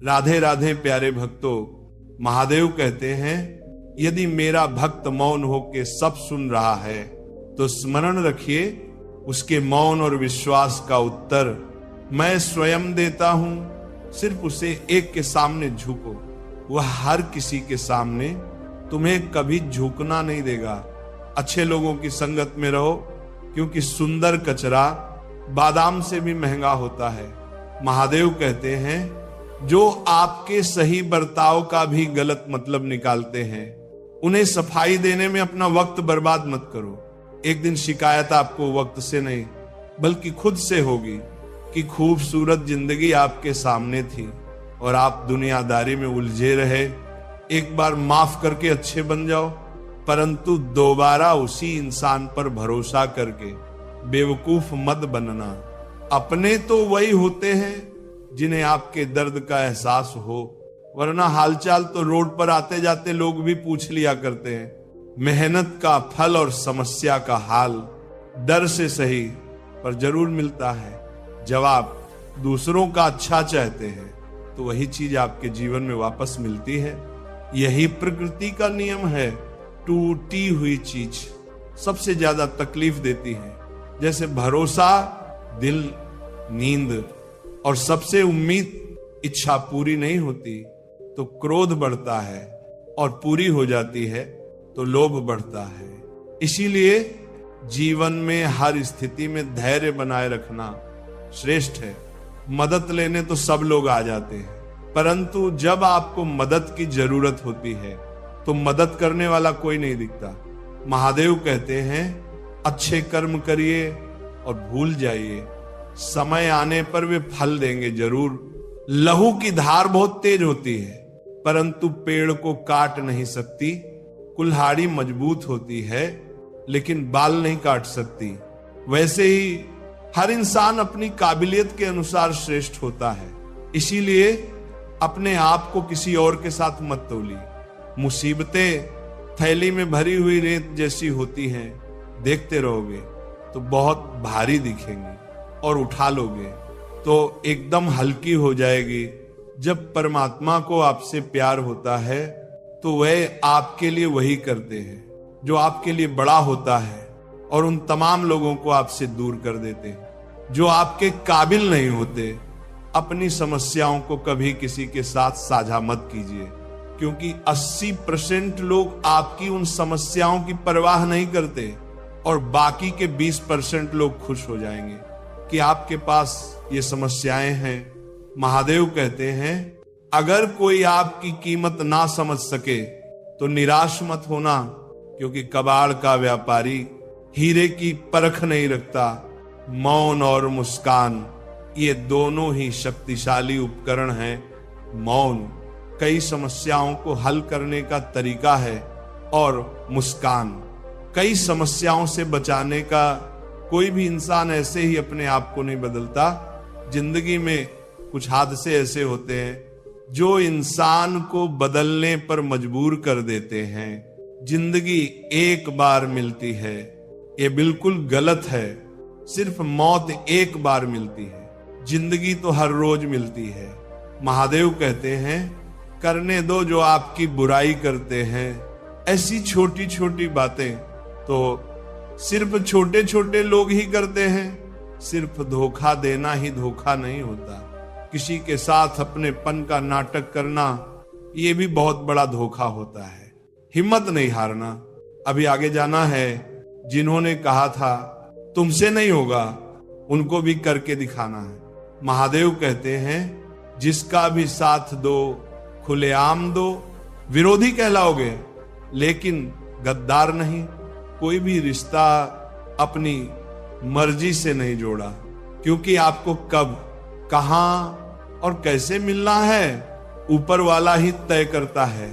राधे राधे प्यारे भक्तों, महादेव कहते हैं यदि मेरा भक्त मौन होके सब सुन रहा है तो स्मरण रखिए उसके मौन और विश्वास का उत्तर मैं स्वयं देता हूं। सिर्फ उसे एक के सामने झुको, वह हर किसी के सामने तुम्हें कभी झुकना नहीं देगा। अच्छे लोगों की संगत में रहो, क्योंकि सुंदर कचरा बादाम से भी महंगा होता है। महादेव कहते हैं जो आपके सही बर्ताव का भी गलत मतलब निकालते हैं, उन्हें सफाई देने में अपना वक्त बर्बाद मत करो। एक दिन शिकायत आपको वक्त से नहीं बल्कि खुद से होगी कि खूबसूरत जिंदगी आपके सामने थी और आप दुनियादारी में उलझे रहे। एक बार माफ करके अच्छे बन जाओ, परंतु दोबारा उसी इंसान पर भरोसा करके बेवकूफ मत बनना। अपने तो वही होते हैं जिन्हें आपके दर्द का एहसास हो, वरना हालचाल तो रोड पर आते जाते लोग भी पूछ लिया करते हैं। मेहनत का फल और समस्या का हाल डर से सही पर जरूर मिलता है। जब आप दूसरों का अच्छा चाहते हैं तो वही चीज आपके जीवन में वापस मिलती है। यही प्रकृति का नियम है। टूटी हुई चीज सबसे ज्यादा तकलीफ देती है। जैसे भरोसा, दिल, नींद और सबसे उम्मीद इच्छा पूरी नहीं होती तो क्रोध बढ़ता है, और पूरी हो जाती है तो लोभ बढ़ता है। इसीलिए जीवन में हर स्थिति में धैर्य बनाए रखना श्रेष्ठ है। मदद लेने तो सब लोग आ जाते हैं, परंतु जब आपको मदद की जरूरत होती है तो मदद करने वाला कोई नहीं दिखता। महादेव कहते हैं अच्छे कर्म करिए और भूल जाइए, समय आने पर वे फल देंगे जरूर। लहू की धार बहुत तेज होती है, परंतु पेड़ को काट नहीं सकती। कुल्हाड़ी मजबूत होती है लेकिन बाल नहीं काट सकती। वैसे ही हर इंसान अपनी काबिलियत के अनुसार श्रेष्ठ होता है। इसीलिए अपने आप को किसी और के साथ मत तौलिए। मुसीबतें थैली में भरी हुई रेत जैसी होती हैं, देखते रहोगे तो बहुत भारी दिखेंगी और उठा लोगे तो एकदम हल्की हो जाएगी। जब परमात्मा को आपसे प्यार होता है तो वह आपके लिए वही करते हैं जो आपके लिए बड़ा होता है, और उन तमाम लोगों को आपसे दूर कर देते हैं जो आपके काबिल नहीं होते। अपनी समस्याओं को कभी किसी के साथ साझा मत कीजिए, क्योंकि 80% लोग आपकी उन समस्याओं की परवाह नहीं करते और बाकी के 20% लोग खुश हो जाएंगे कि आपके पास ये समस्याएं हैं। महादेव कहते हैं अगर कोई आपकी कीमत ना समझ सके तो निराश मत होना, क्योंकि कबाड़ का व्यापारी हीरे की परख नहीं रखता। मौन और मुस्कान ये दोनों ही शक्तिशाली उपकरण हैं। मौन कई समस्याओं को हल करने का तरीका है और मुस्कान कई समस्याओं से बचाने का। कोई भी इंसान ऐसे ही अपने आप को नहीं बदलता। जिंदगी में कुछ हादसे ऐसे होते हैं जो इंसान को बदलने पर मजबूर कर देते हैं। जिंदगी एक बार मिलती है, ये बिल्कुल गलत है। सिर्फ मौत एक बार मिलती है, जिंदगी तो हर रोज मिलती है। महादेव कहते हैं करने दो जो आपकी बुराई करते हैं। ऐसी छोटी छोटी बातें तो सिर्फ छोटे छोटे लोग ही करते हैं। सिर्फ धोखा देना ही धोखा नहीं होता। किसी के साथ अपनेपन का नाटक करना ये भी बहुत बड़ा धोखा होता है। हिम्मत नहीं हारना, अभी आगे जाना है। जिन्होंने कहा था तुमसे नहीं होगा, उनको भी करके दिखाना है। महादेव कहते हैं जिसका भी साथ दो खुलेआम दो, विरोधी कहलाओगे लेकिन गद्दार नहीं। कोई भी रिश्ता अपनी मर्जी से नहीं जोड़ा, क्योंकि आपको कब, कहां और कैसे मिलना है ऊपर वाला ही तय करता है।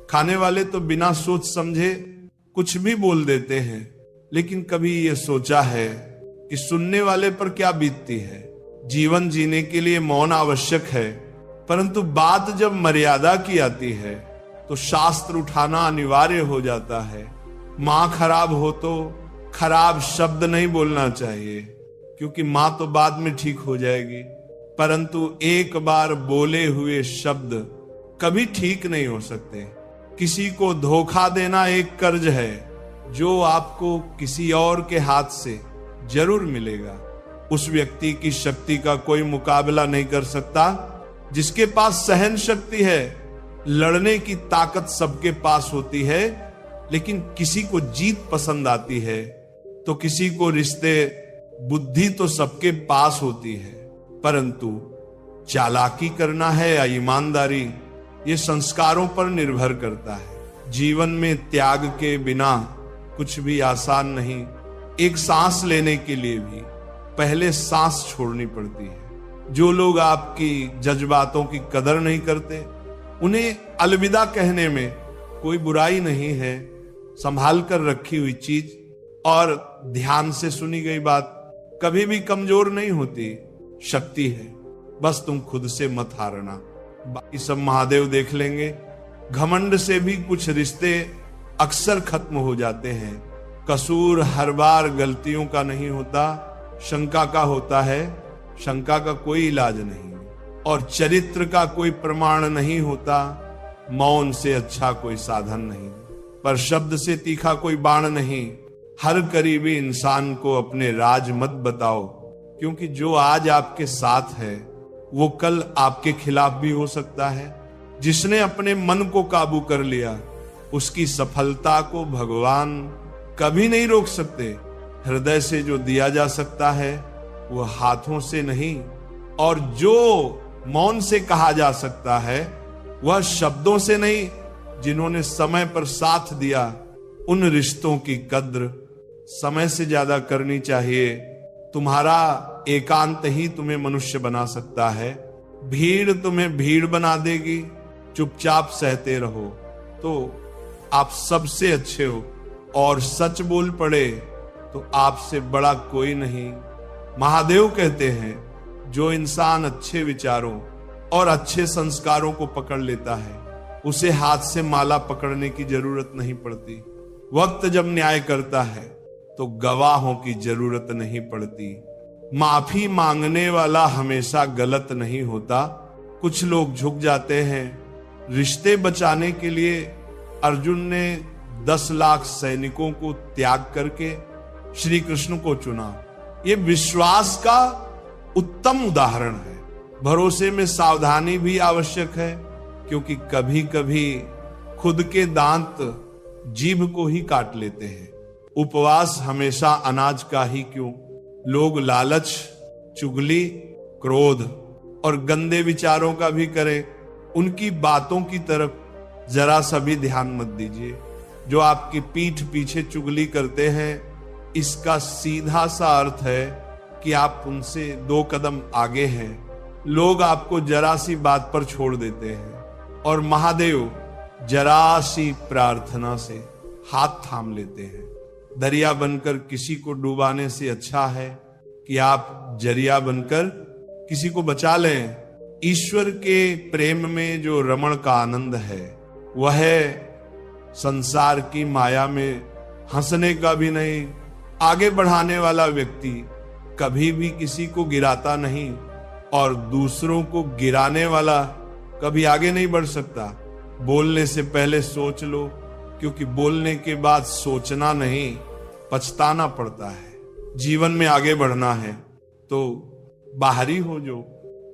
खाने वाले तो बिना सोच समझे कुछ भी बोल देते हैं, लेकिन कभी ये सोचा है कि सुनने वाले पर क्या बीतती है। जीवन जीने के लिए मौन आवश्यक है, परंतु बात जब मर्यादा की आती है तो शास्त्र उठाना अनिवार्य हो जाता है। माँ खराब हो तो खराब शब्द नहीं बोलना चाहिए, क्योंकि माँ तो बाद में ठीक हो जाएगी। परंतु एक बार बोले हुए शब्द कभी ठीक नहीं हो सकते। किसी को धोखा देना एक कर्ज है जो आपको किसी और के हाथ से जरूर मिलेगा। उस व्यक्ति की शक्ति का कोई मुकाबला नहीं कर सकता। जिसके पास सहन शक्ति है, लड़ने की ताकत सबके पास होती है, लेकिन किसी को जीत पसंद आती है तो किसी को रिश्ते, बुद्धि तो सबके पास होती है, परंतु चालाकी करना है या ईमानदारी, ये संस्कारों पर निर्भर करता है। जीवन में त्याग के बिना कुछ भी आसान नहीं। एक सांस लेने के लिए भी पहले सांस छोड़नी पड़ती है। जो लोग आपकी जज्बातों की कदर नहीं करते, उन्हें अलविदा कहने में कोई बुराई नहीं है। संभाल कर रखी हुई चीज और ध्यान से सुनी गई बात कभी भी कमजोर नहीं होती, शक्ति है। बस तुम खुद से मत हारना, बाकी सब महादेव देख लेंगे। घमंड से भी कुछ रिश्ते अक्सर खत्म हो जाते हैं। कसूर हर बार गलतियों का नहीं होता, शंका का होता है। शंका का कोई इलाज नहीं और चरित्र का कोई प्रमाण नहीं होता। मौन से अच्छा कोई साधन नहीं, पर शब्द से तीखा कोई बाण नहीं। हर करीबी इंसान को अपने राज मत बताओ, क्योंकि जो आज आपके साथ है वो कल आपके खिलाफ भी हो सकता है। जिसने अपने मन को काबू कर लिया, उसकी सफलता को भगवान कभी नहीं रोक सकते। हृदय से जो दिया जा सकता है वो हाथों से नहीं, और जो मौन से कहा जा सकता है वह शब्दों से नहीं। जिन्होंने समय पर साथ दिया, उन रिश्तों की कद्र समय से ज्यादा करनी चाहिए। तुम्हारा एकांत ही तुम्हें मनुष्य बना सकता है। भीड़ तुम्हें भीड़ बना देगी। चुपचाप सहते रहो तो आप सबसे अच्छे हो, और सच बोल पड़े तो आपसे बड़ा कोई नहीं। महादेव कहते हैं, जो इंसान अच्छे विचारों और अच्छे संस्कारों को पकड़ लेता है, उसे हाथ से माला पकड़ने की जरूरत नहीं पड़ती। वक्त जब न्याय करता है तो गवाहों की जरूरत नहीं पड़ती। माफी मांगने वाला हमेशा गलत नहीं होता। कुछ लोग झुक जाते हैं। रिश्ते बचाने के लिए अर्जुन ने 10 लाख सैनिकों को त्याग करके श्री कृष्ण को चुना। ये विश्वास का उत्तम उदाहरण है। भरोसे में सावधानी भी आवश्यक है, क्योंकि कभी कभी खुद के दांत जीभ को ही काट लेते हैं। उपवास हमेशा अनाज का ही क्यों, लोग लालच, चुगली, क्रोध और गंदे विचारों का भी करें, उनकी बातों की तरफ जरा सा भी ध्यान मत दीजिए। जो आपकी पीठ पीछे चुगली करते हैं, इसका सीधा सा अर्थ है कि आप उनसे 2 कदम आगे हैं। लोग आपको जरा सी बात पर छोड़ देते हैं, और महादेव जरा सी प्रार्थना से हाथ थाम लेते हैं। दरिया बनकर किसी को डुबाने से अच्छा है कि आप जरिया बनकर किसी को बचा लें। ईश्वर के प्रेम में जो रमण का आनंद है, वह संसार की माया में हंसने का भी नहीं। आगे बढ़ाने वाला व्यक्ति कभी भी किसी को गिराता नहीं, और दूसरों को गिराने वाला कभी आगे नहीं बढ़ सकता। बोलने से पहले सोच लो, क्योंकि बोलने के बाद सोचना नहीं, पछताना पड़ता है। जीवन में आगे बढ़ना है तो बाहरी हो जो,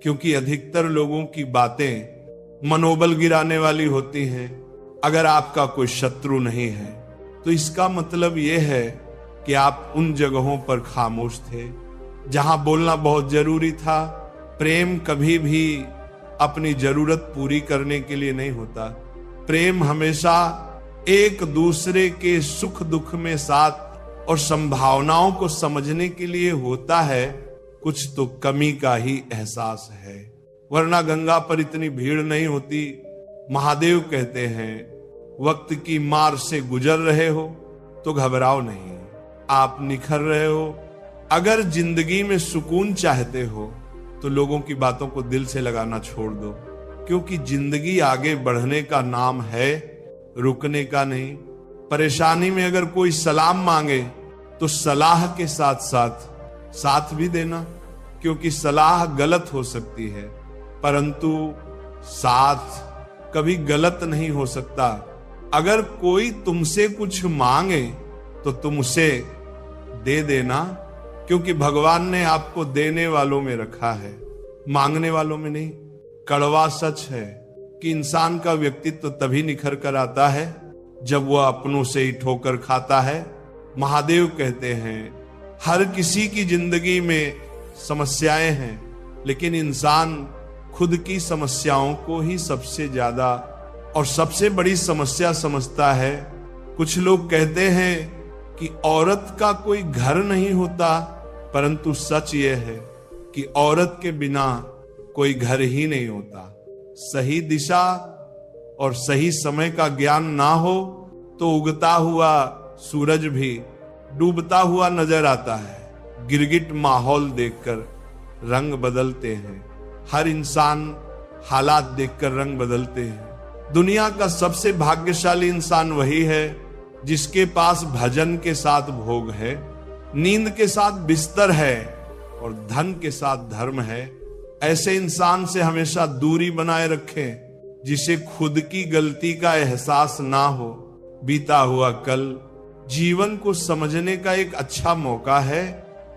क्योंकि अधिकतर लोगों की बातें मनोबल गिराने वाली होती हैं। अगर आपका कोई शत्रु नहीं है तो इसका मतलब यह है कि आप उन जगहों पर खामोश थे जहां बोलना बहुत जरूरी था। प्रेम कभी भी अपनी जरूरत पूरी करने के लिए नहीं होता। प्रेम हमेशा एक दूसरे के सुख दुख में साथ और संभावनाओं को समझने के लिए होता है। कुछ तो कमी का ही एहसास है, वरना गंगा पर इतनी भीड़ नहीं होती। महादेव कहते हैं, वक्त की मार से गुजर रहे हो तो घबराओ नहीं, आप निखर रहे हो। अगर जिंदगी में सुकून चाहते हो तो लोगों की बातों को दिल से लगाना छोड़ दो, क्योंकि जिंदगी आगे बढ़ने का नाम है, रुकने का नहीं। परेशानी में अगर कोई सलाम मांगे तो सलाह के साथ साथ भी देना, क्योंकि सलाह गलत हो सकती है, परंतु साथ कभी गलत नहीं हो सकता। अगर कोई तुमसे कुछ मांगे तो तुम उसे दे देना, क्योंकि भगवान ने आपको देने वालों में रखा है, मांगने वालों में नहीं। कड़वा सच है कि इंसान का व्यक्तित्व तभी निखर कर आता है जब वह अपनों से ही ठोकर खाता है। महादेव कहते हैं हर किसी की जिंदगी में समस्याएं हैं, लेकिन इंसान खुद की समस्याओं को ही सबसे ज्यादा और सबसे बड़ी समस्या समझता है। कुछ लोग कहते हैं कि औरत का कोई घर नहीं होता, परंतु सच यह है कि औरत के बिना कोई घर ही नहीं होता। सही दिशा और सही समय का ज्ञान ना हो तो उगता हुआ सूरज भी डूबता हुआ नजर आता है। गिरगिट माहौल देखकर रंग बदलते हैं, हर इंसान हालात देखकर रंग बदलते हैं। दुनिया का सबसे भाग्यशाली इंसान वही है जिसके पास भजन के साथ भोग है, नींद के साथ बिस्तर है और धन के साथ धर्म है। ऐसे इंसान से हमेशा दूरी बनाए रखें जिसे खुद की गलती का एहसास ना हो। बीता हुआ कल जीवन को समझने का एक अच्छा मौका है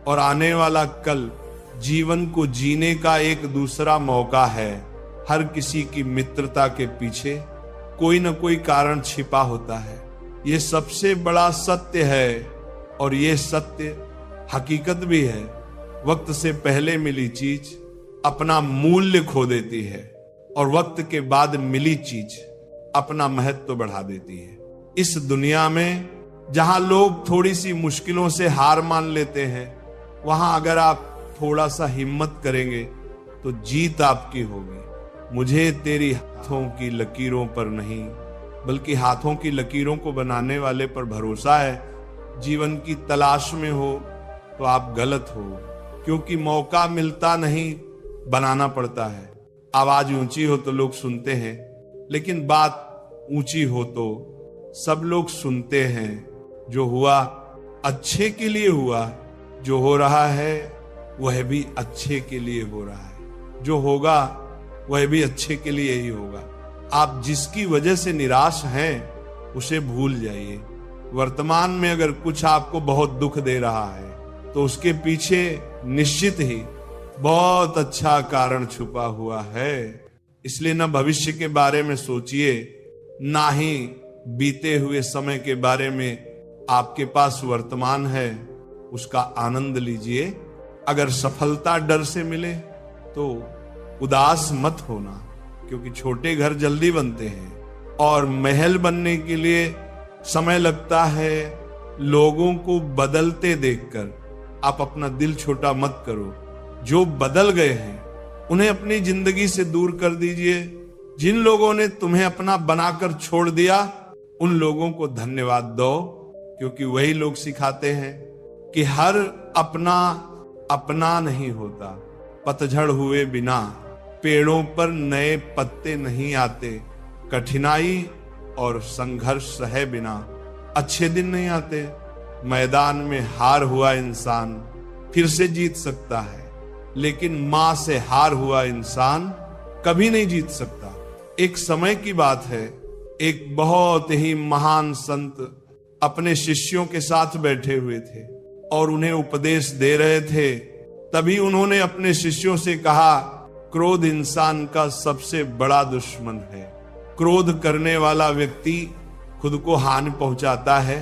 और आने वाला कल जीवन को जीने का एक दूसरा मौका है। हर किसी की मित्रता के पीछे कोई न कोई कारण छिपा होता है, ये सबसे बड़ा सत्य है और ये सत्य हकीकत भी है। वक्त से पहले मिली चीज अपना मूल्य खो देती है और वक्त के बाद मिली चीज अपना महत्व बढ़ा देती है। इस दुनिया में जहां लोग थोड़ी सी मुश्किलों से हार मान लेते हैं, वहां अगर आप थोड़ा सा हिम्मत करेंगे तो जीत आपकी होगी। मुझे तेरी हाथों की लकीरों पर नहीं, बल्कि हाथों की लकीरों को बनाने वाले पर भरोसा है। जीवन की तलाश में हो तो आप गलत हो, क्योंकि मौका मिलता नहीं, बनाना पड़ता है। आवाज ऊंची हो तो लोग सुनते हैं, लेकिन बात ऊंची हो तो सब लोग सुनते हैं। जो हुआ अच्छे के लिए हुआ, जो हो रहा है वह भी अच्छे के लिए हो रहा है, जो होगा वह भी अच्छे के लिए ही होगा। आप जिसकी वजह से निराश हैं उसे भूल जाइए। वर्तमान में अगर कुछ आपको बहुत दुख दे रहा है तो उसके पीछे निश्चित ही बहुत अच्छा कारण छुपा हुआ है। इसलिए न भविष्य के बारे में सोचिए, ना ही बीते हुए समय के बारे में। आपके पास वर्तमान है, उसका आनंद लीजिए। अगर सफलता डर से मिले तो उदास मत होना, क्योंकि छोटे घर जल्दी बनते हैं और महल बनने के लिए समय लगता है। लोगों को बदलते देखकर आप अपना दिल छोटा मत करो। जो बदल गए हैं उन्हें अपनी जिंदगी से दूर कर दीजिए। जिन लोगों ने तुम्हें अपना बनाकर छोड़ दिया, उन लोगों को धन्यवाद दो, क्योंकि वही लोग सिखाते हैं कि हर अपना अपना नहीं होता। पतझड़ हुए बिना पेड़ों पर नए पत्ते नहीं आते। कठिनाई और संघर्ष सहे बिना अच्छे दिन नहीं आते। मैदान में हार हुआ इंसान फिर से जीत सकता है, लेकिन मां से हार हुआ इंसान कभी नहीं जीत सकता। एक समय की बात है, एक बहुत ही महान संत अपने शिष्यों के साथ बैठे हुए थे और उन्हें उपदेश दे रहे थे। तभी उन्होंने अपने शिष्यों से कहा, क्रोध इंसान का सबसे बड़ा दुश्मन है। क्रोध करने वाला व्यक्ति खुद को हानि पहुंचाता है,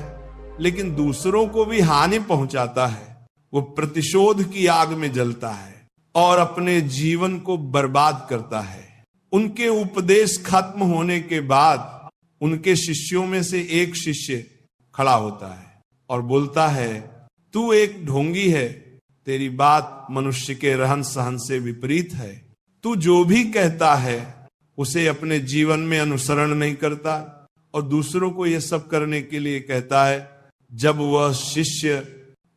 लेकिन दूसरों को भी हानि पहुंचाता है। वो प्रतिशोध की आग में जलता है और अपने जीवन को बर्बाद करता है। उनके उपदेश खत्म होने के बाद उनके शिष्यों में से एक शिष्य खड़ा होता है और बोलता है, तू एक ढोंगी है, तेरी बात मनुष्य के रहन सहन से विपरीत है। तू जो भी कहता है उसे अपने जीवन में अनुसरण नहीं करता और दूसरों को यह सब करने के लिए कहता है। जब वह शिष्य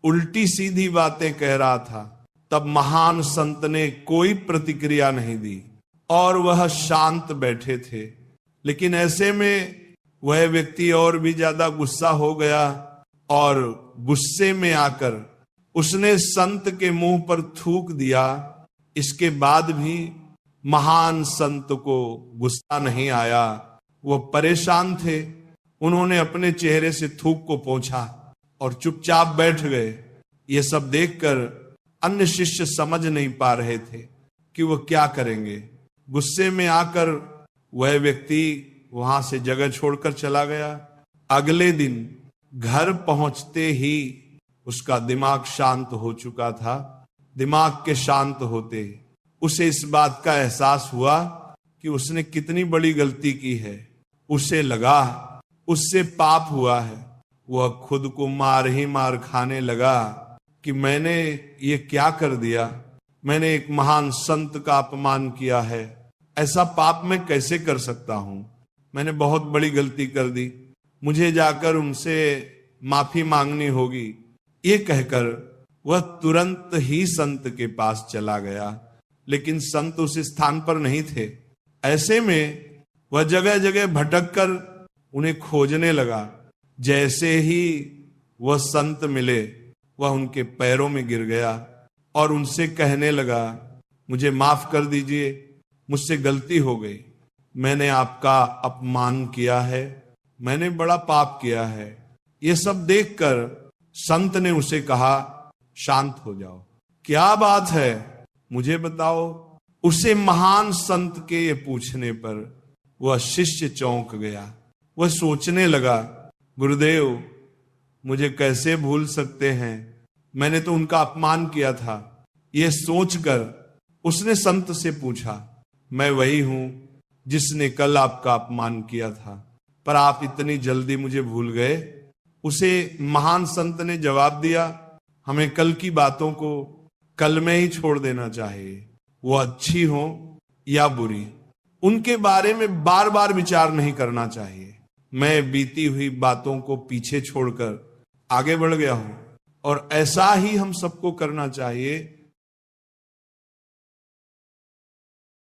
उल्टी सीधी बातें कह रहा था, तब महान संत ने कोई प्रतिक्रिया नहीं दी और वह शांत बैठे थे। लेकिन ऐसे में वह व्यक्ति और भी ज्यादा गुस्सा हो गया और गुस्से में आकर उसने संत के मुंह पर थूक दिया। इसके बाद भी महान संत को गुस्सा नहीं आया, वो परेशान थे। उन्होंने अपने चेहरे से थूक को पोंछा और चुपचाप बैठ गए। ये सब देखकर अन्य शिष्य समझ नहीं पा रहे थे कि वो क्या करेंगे। गुस्से में आकर वह व्यक्ति वहां से जगह छोड़कर चला गया। अगले दिन घर पहुंचते ही उसका दिमाग शांत हो चुका था। दिमाग के शांत होते उसे इस बात का एहसास हुआ कि उसने कितनी बड़ी गलती की है। उसे लगा उससे पाप हुआ है। वह खुद को मार ही मार खाने लगा कि मैंने ये क्या कर दिया, मैंने एक महान संत का अपमान किया है, ऐसा पाप मैं कैसे कर सकता हूं, मैंने बहुत बड़ी गलती कर दी, मुझे जाकर उनसे माफी मांगनी होगी। ये कहकर वह तुरंत ही संत के पास चला गया, लेकिन संत उस स्थान पर नहीं थे। ऐसे में वह जगह जगह भटक कर उन्हें खोजने लगा। जैसे ही वह संत मिले वह उनके पैरों में गिर गया और उनसे कहने लगा, मुझे माफ कर दीजिए, मुझसे गलती हो गई, मैंने आपका अपमान किया है, मैंने बड़ा पाप किया है। ये सब देखकर संत ने उसे कहा, शांत हो जाओ, क्या बात है मुझे बताओ। उसे महान संत के ये पूछने पर वह शिष्य चौंक गया। वह सोचने लगा, गुरुदेव मुझे कैसे भूल सकते हैं, मैंने तो उनका अपमान किया था। यह सोचकर उसने संत से पूछा, मैं वही हूं जिसने कल आपका अपमान किया था, पर आप इतनी जल्दी मुझे भूल गए। उसे महान संत ने जवाब दिया, हमें कल की बातों को कल में ही छोड़ देना चाहिए। वो अच्छी हो या बुरी, उनके बारे में बार बार विचार नहीं करना चाहिए। मैं बीती हुई बातों को पीछे छोड़कर आगे बढ़ गया हूं और ऐसा ही हम सबको करना चाहिए।